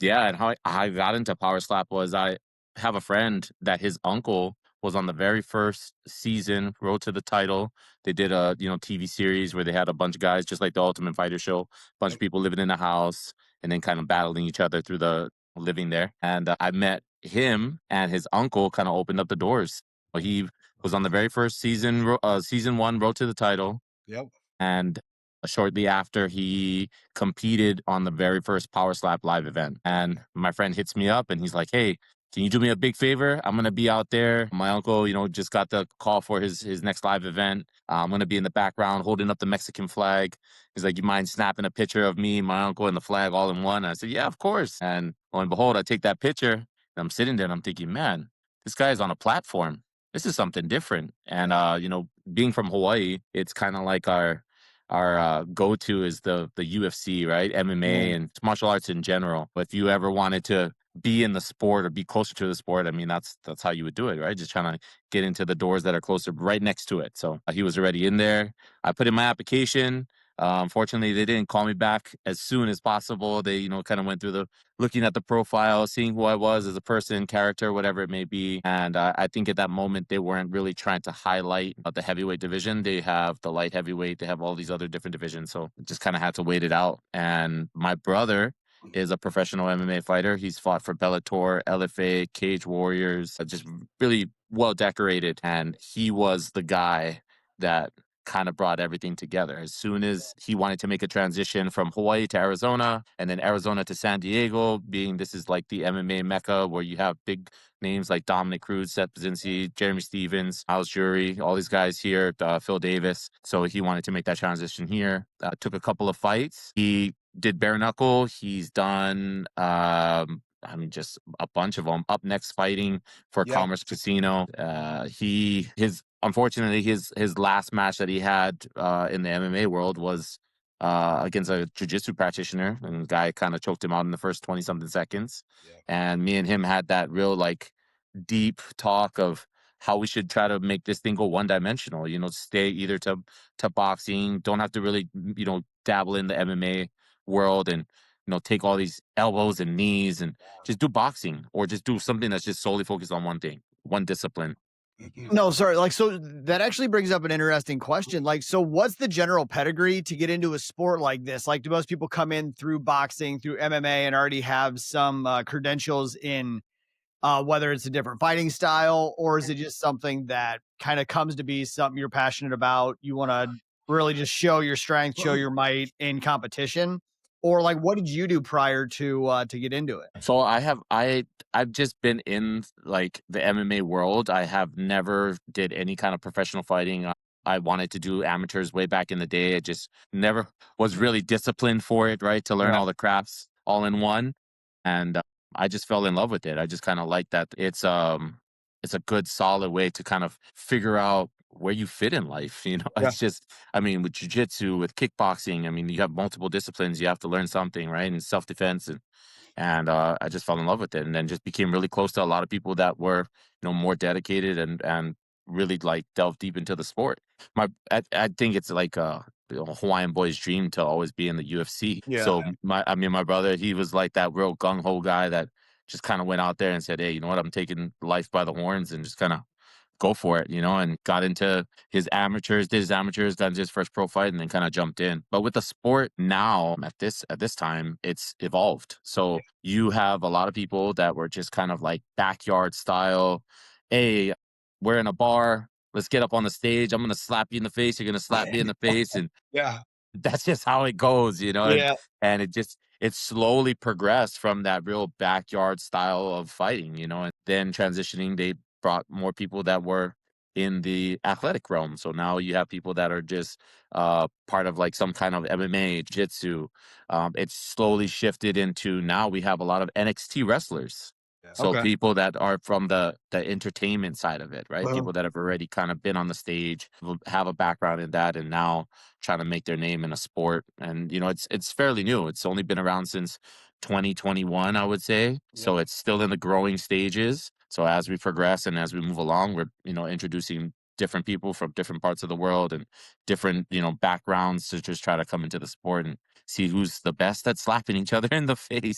Yeah, and how I got into Powerslap was I have a friend that his uncle was on the very first season, Road to the Title. They did a, TV series where they had a bunch of guys, just like the Ultimate Fighter show, bunch of Yep. people living in a house and then kind of battling each other through the living there. And I met him, and his uncle kind of opened up the doors. He was on the very first season, season one, Road to the Title, Yep. and shortly after he competed on the very first Power Slap live event. And my friend hits me up and he's like, "Hey, can you do me a big favor? I'm gonna be out there. My uncle, just got the call for his next live event. I'm gonna be in the background holding up the Mexican flag." He's like, "You mind snapping a picture of me, my uncle, and the flag all in one?" And I said, "Yeah, of course." And lo and behold, I take that picture and I'm sitting there and I'm thinking, man, this guy is on a platform. This is something different. And being from Hawaii, it's kind of like our go-to is the UFC, right? MMA Mm. and martial arts in general. But if you ever wanted to be in the sport or be closer to the sport, I mean, that's how you would do it, right? Just trying to get into the doors that are closer, right next to it. So he was already in there. I put in my application. Unfortunately, they didn't call me back as soon as possible. They, kind of went through the looking at the profile, seeing who I was as a person, character, whatever it may be. And I think at that moment, they weren't really trying to highlight the heavyweight division. They have the light heavyweight, they have all these other different divisions. So just kind of had to wait it out. And my brother is a professional MMA fighter. He's fought for Bellator, LFA, Cage Warriors, just really well decorated. And he was the guy that kind of brought everything together. As soon as he wanted to make a transition from Hawaii to Arizona and then Arizona to San Diego, being this is like the MMA mecca where you have big names like Dominic Cruz, Seth Brzezinski, Jeremy Stevens, Miles Jury, all these guys here, Phil Davis. So he wanted to make that transition here. Took a couple of fights. He did bare knuckle. He's done I mean, just a bunch of them. Up next, fighting for Yep. Commerce Casino. His unfortunately his last match that he had in the MMA world was against a jiu-jitsu practitioner, and the guy kind of choked him out in the first 20 something seconds. Yep. And me and him had that real like deep talk of how we should try to make this thing go one dimensional, stay either to boxing, don't have to really, dabble in the MMA world and take all these elbows and knees and just do boxing or just do something that's just solely focused on one thing, one discipline. Mhm. No, sorry. Like, so that actually brings up an interesting question. Like, so what's the general pedigree to get into a sport like this? Like, do most people come in through boxing, through MMA, and already have some credentials in whether it's a different fighting style, or is it just something that kind of comes to be something you're passionate about? You want to really just show your strength, show your might in competition, or like, what did you do prior to get into it? So I've just been in like the MMA world. I have never did any kind of professional fighting. I wanted to do amateurs way back in the day. I just never was really disciplined for it, right? To learn Yeah. all the crafts all in one. And I just fell in love with it. I just kind of like that it's a good solid way to kind of figure out where you fit in life, Yeah. It's just I mean with jujitsu, with kickboxing, I mean you have multiple disciplines, you have to learn something, right? And self-defense and I just fell in love with it, and then just became really close to a lot of people that were, more dedicated and really like delve deep into the sport. I think it's like a Hawaiian boy's dream to always be in the UFC. Yeah. So my brother, he was like that real gung ho guy that just kind of went out there and said, "Hey, you know what? I'm taking life by the horns and just kind of go for it," and got into did his amateurs, got into his first pro fight, and then kind of jumped in. But with the sport now at this time, it's evolved. Yeah. So you have a lot of people that were just kind of like backyard style. Hey, we're in a bar. Let's get up on the stage. I'm gonna slap you in the face. You're gonna slap me in the face, and Yeah. that's just how it goes, Yeah. and it slowly progressed from that real backyard style of fighting, and then transitioning, they brought more people that were in the athletic realm. So now you have people that are just part of like some kind of MMA, jiu-jitsu. It's slowly shifted into now we have a lot of NXT wrestlers. Yeah. So Okay. people that are from the entertainment side of it, right? Uh-huh. People that have already kind of been on the stage, have a background in that, and now trying to make their name in a sport. And it's fairly new. It's only been around since 2021, I would say. So Yep. it's still in the growing stages. So as we progress and as we move along, we're introducing different people from different parts of the world and different backgrounds to just try to come into the sport and see who's the best at slapping each other in the face.